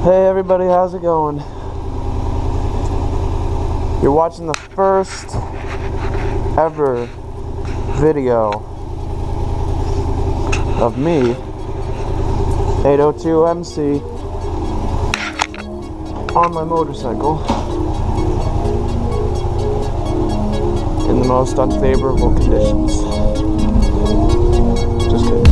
Hey everybody, how's it going? You're watching the first ever video of me, 802 MC, on my motorcycle in the most unfavorable conditions. Just kidding.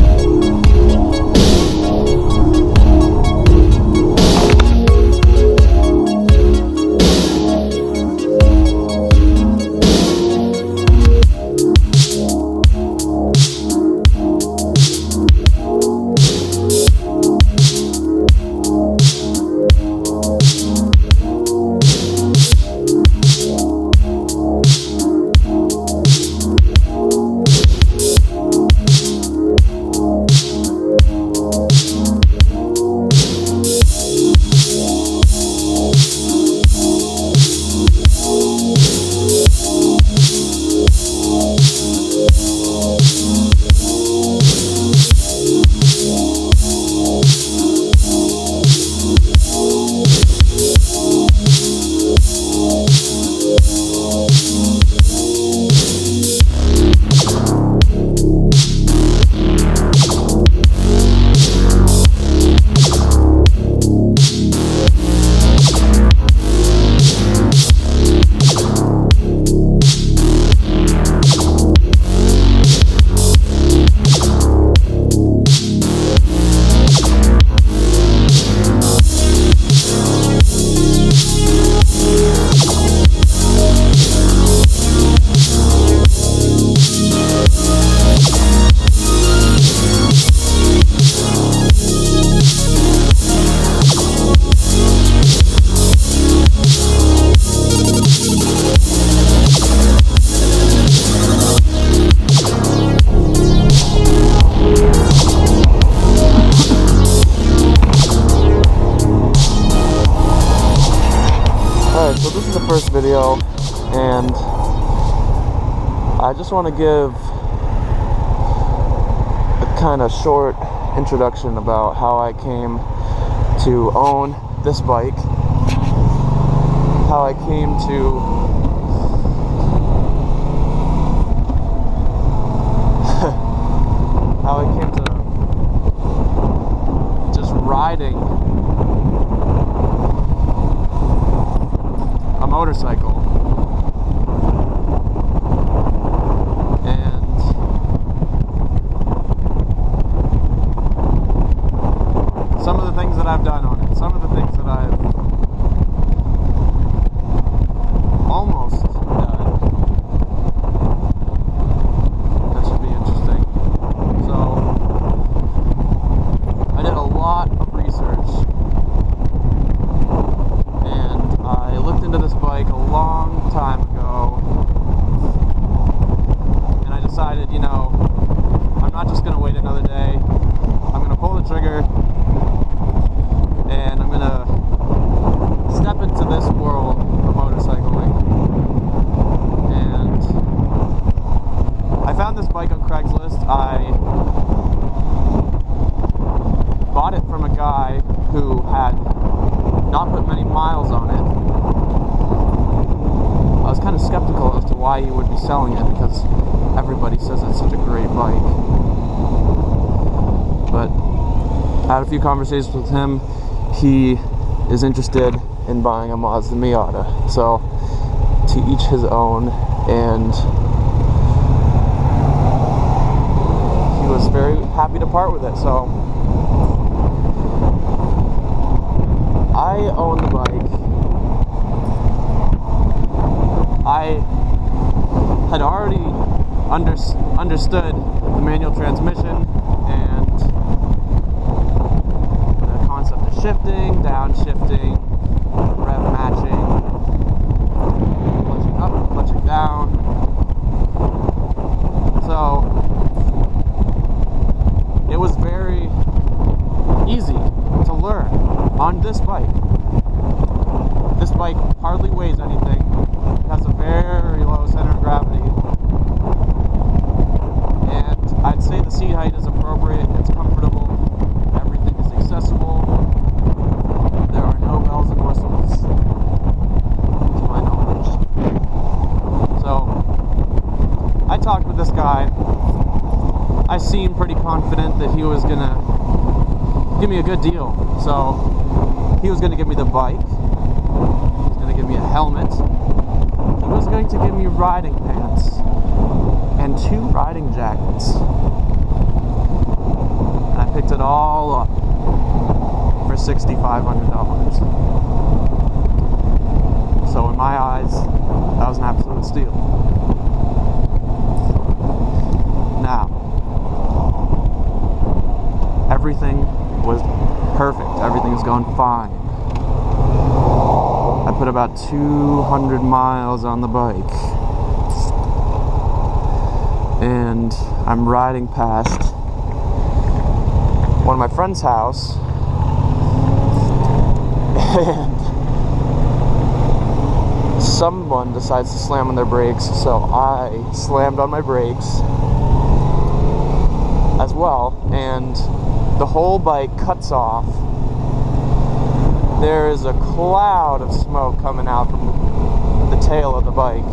So this is the first video, and I just want to give a kind of short introduction about how I came to own this bike, how I came to just riding a motorcycle, and some of the things that I've done on it, some of the things that I've almost done. That should be interesting. So I did a lot of research, and I looked into this bike a long time ago, and I decided, you know, I'm not just going to wait another day. I'm going to pull the trigger, and I'm going to step into this world of motorcycling. And I found this bike on Craigslist. I bought it from a guy who had not put many miles on it. I was kind of skeptical as to why he would be selling it, because everybody says it's such a great bike. But I had a few conversations with him. He is interested in buying a Mazda Miata. So to each his own, and he was very happy to part with it. So I own the bike. I had already understood the manual transmission and the concept of shifting, downshifting, rev matching, clutching up, clutching down. So it was very easy to learn on this bike. This bike hardly weighs anything. It has a very low center of gravity. And I'd say the seat height is appropriate. It's comfortable. Everything is accessible. There seemed pretty confident that he was gonna give me a good deal. So he was gonna give me the bike, he was gonna give me a helmet, he was going to give me riding pants and 2 riding jackets. And I picked it all up for $6,500. So in my eyes, that was an absolute steal. Now, everything was perfect. Everything was going fine. I put about 200 miles on the bike. And I'm riding past one of my friend's house. And someone decides to slam on their brakes, so I slammed on my brakes as well, and the whole bike cuts off. There is a cloud of smoke coming out from the tail of the bike,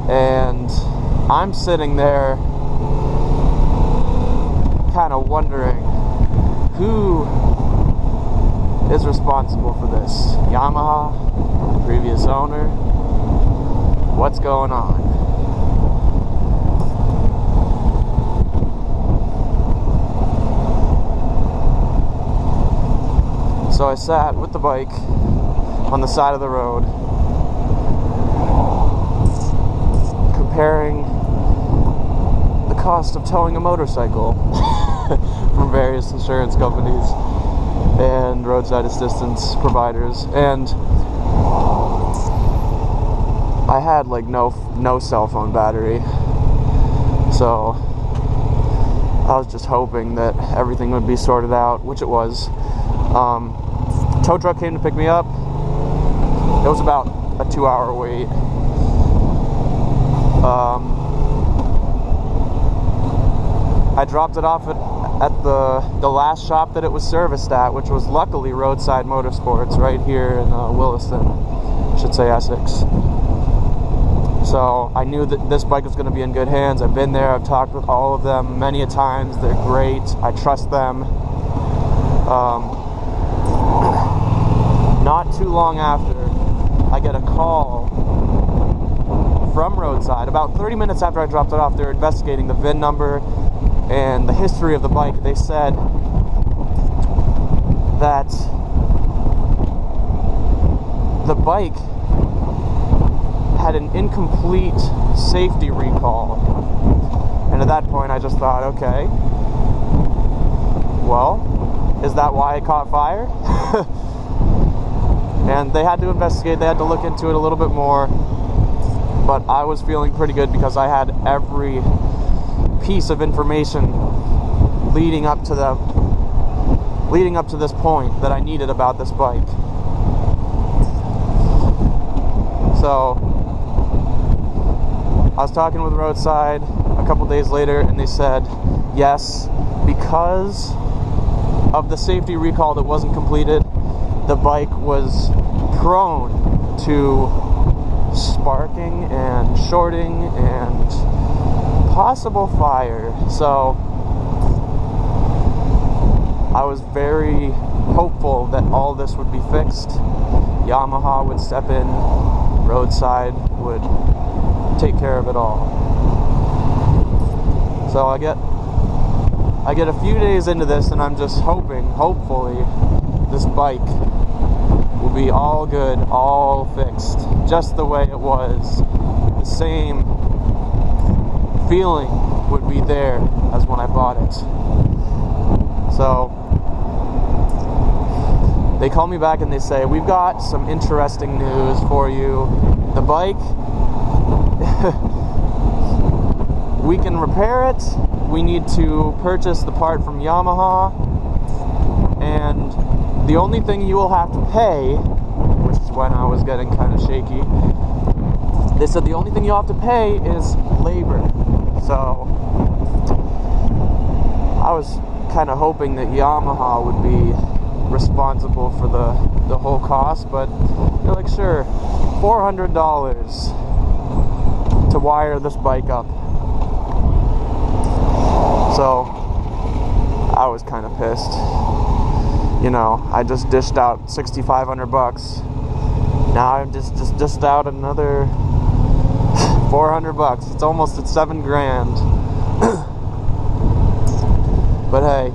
and I'm sitting there kind of wondering who is responsible for this. Yamaha? The previous owner? What's going on? So I sat with the bike on the side of the road, comparing the cost of towing a motorcycle from various insurance companies and roadside assistance providers, and I had like no cell phone battery, so I was just hoping that everything would be sorted out, which it was. Tow truck came to pick me up. It was about a 2-hour wait. I dropped it off at the last shop that it was serviced at, which was luckily Roadside Motorsports right here in Williston, I should say Essex. So I knew that this bike was going to be in good hands. I've been there, I've talked with all of them many a times. They're great, I trust them. Not too long after, I get a call from Roadside. About 30 minutes after I dropped it off, they were investigating the VIN number and the history of the bike. They said that the bike had an incomplete safety recall. And at that point I just thought, okay, well, is that why it caught fire? And they had to investigate, they had to look into it a little bit more, but I was feeling pretty good because I had every piece of information leading up to this point that I needed about this bike. So I was talking with Roadside a couple days later, and they said yes, because of the safety recall that wasn't completed, the bike was prone to sparking and shorting and possible fire. So I was very hopeful that all this would be fixed. Yamaha would step in, Roadside would take care of it all. So I get a few days into this, and I'm just hopefully, this bike will be all good, all fixed, just the way it was. The same feeling would be there as when I bought it. So they call me back and they say, we've got some interesting news for you. The bike, we can repair it. We need to purchase the part from Yamaha, and the only thing you will have to pay, which is when I was getting kind of shaky, they said the only thing you'll have to pay is labor. So I was kind of hoping that Yamaha would be responsible for the whole cost, but they're like, sure, $400 to wire this bike up. So I was kind of pissed. You know, I just dished out $6,500. Now I've just dished out another $400. It's almost at $7,000. But hey,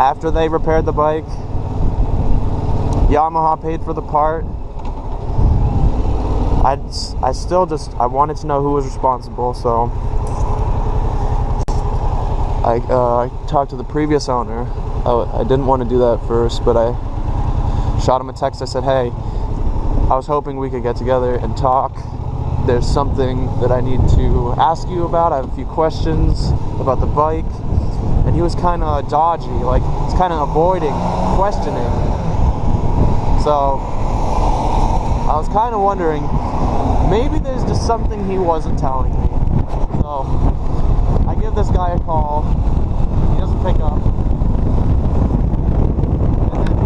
after they repaired the bike, Yamaha paid for the part. I wanted to know who was responsible, so I talked to the previous owner. I didn't want to do that first, but I shot him a text. I said, hey, I was hoping we could get together and talk. There's something that I need to ask you about. I have a few questions about the bike. And he was kind of dodgy, like he's kind of avoiding questioning. So I was kind of wondering, maybe there's just something he wasn't telling me. So I give this guy a call. He doesn't pick up. And then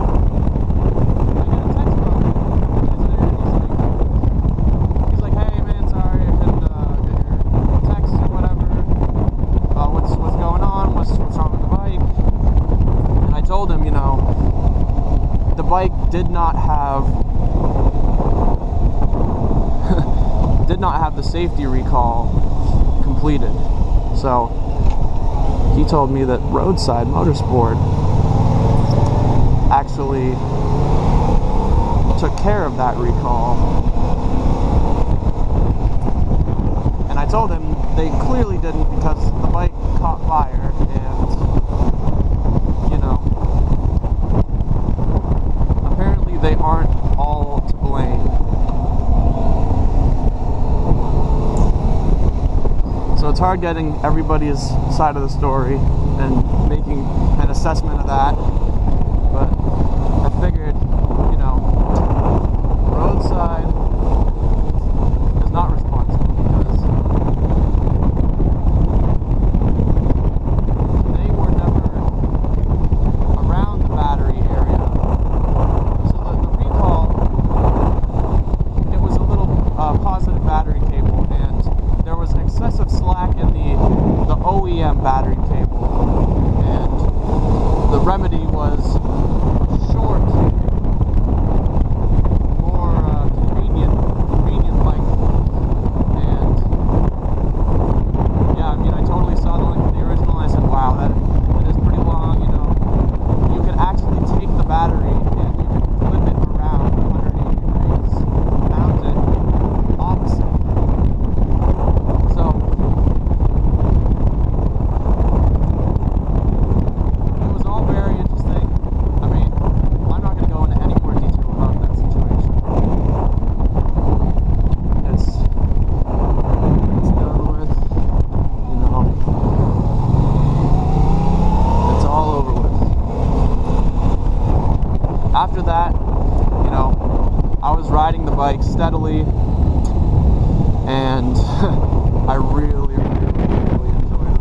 I get a text from him. He's like, hey man, sorry I couldn't get your text or whatever. What's going on? What's wrong with the bike? And I told him, you know, the bike did not have the safety recall completed. So he told me that Roadside Motorsport actually took care of that recall. And I told him they clearly didn't, because the bike caught fire and, you know, apparently they aren't all to blame. So it's hard getting everybody's side of the story and making an assessment of that. But I figured, you know, Roadside is not responsible, because they were never around the battery area. So the recall, it was a little positive battery cable, and there was excessive slack in the OEM battery cable, and the remedy was short, more convenient length. And yeah, I mean, I totally saw the length of the original, and I said, wow, that is pretty long. You know, you could actually take the battery and you could flip it around 180 degrees, mount it opposite. So it was all very interesting. I mean, I'm not going to go into any more detail about that situation. It's done with, you know. It's all over with. After that, you know, I was riding the bike steadily, and I really enjoyed riding this bike.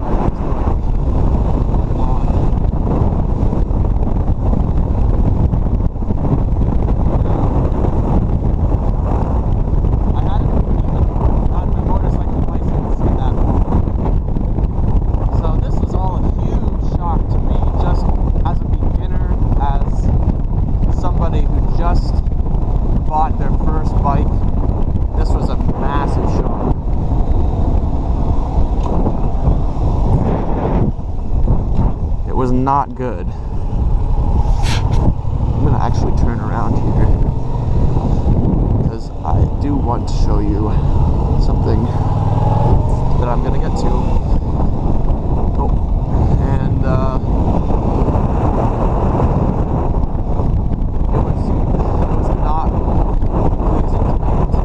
I hadn't even gotten my motorcycle license at that point. So this was all a huge shock to me, just as a beginner, as somebody who just bought their first bike. This was a massive shock. It was not good. I'm gonna actually turn around here, because I do want to show you something that I'm gonna get to. Oh, and it was not pleasing to me to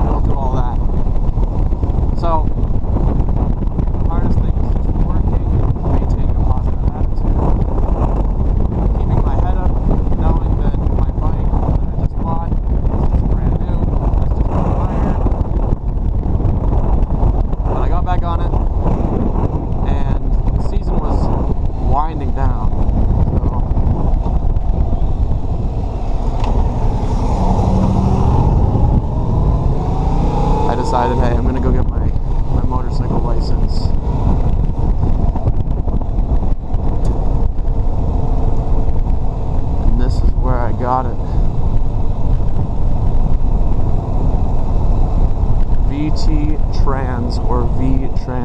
go through all that. So the hardest thing is just working, maintaining a positive attitude, keeping my head up, knowing that my bike that I just bought is just brand new, it's just on fire. But I got back on it.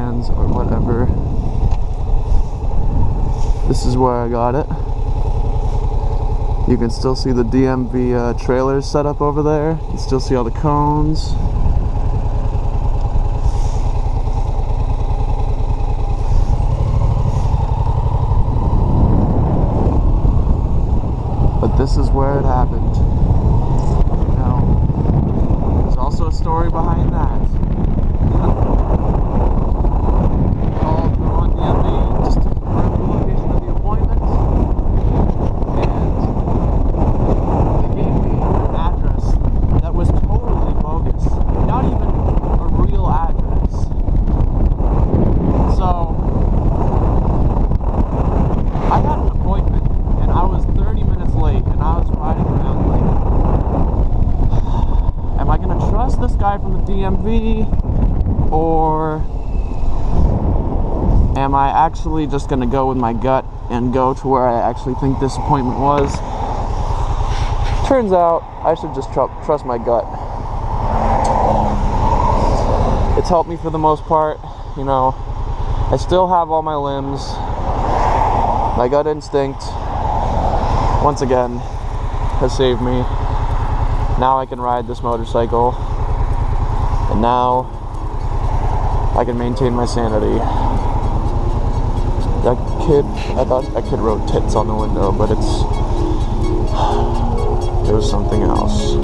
bands or whatever. This is where I got it. You can still see the DMV trailers set up over there. You can still see all the cones. But this is where it happened. Now, there's also a story behind that. Called on DMV just to confirm the location of the appointment. And they gave me an address that was totally bogus. Not even a real address. So, I had an appointment and I was 30 minutes late and I was riding around like, am I going to trust this guy from the DMV or am I actually just going to go with my gut and go to where I actually think this appointment was? Turns out I should just trust my gut. It's helped me for the most part, you know. I still have all my limbs. My gut instinct, once again, has saved me. Now I can ride this motorcycle, and now I can maintain my sanity. That kid, I thought that kid wrote tits on the window, but it was something else.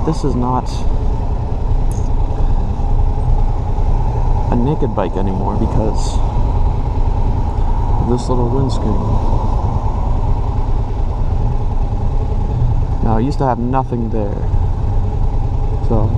This is not a naked bike anymore because of this little windscreen. Now, I used to have nothing there, so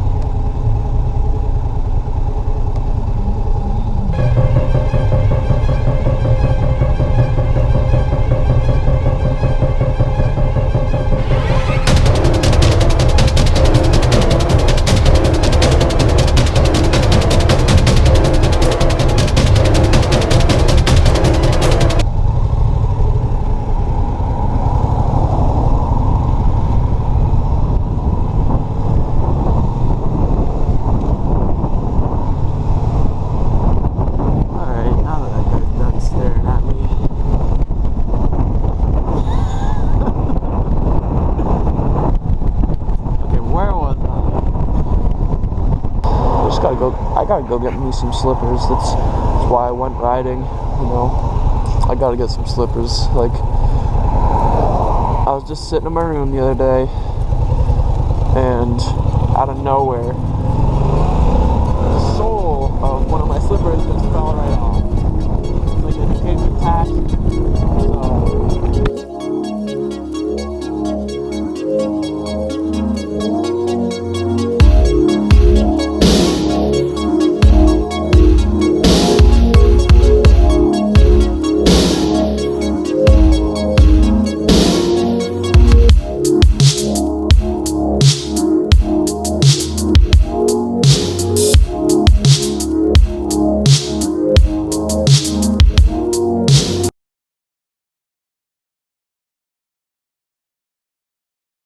I gotta go get me some slippers. That's why I went riding, you know. I gotta get some slippers. Like, I was just sitting in my room the other day, and out of nowhere,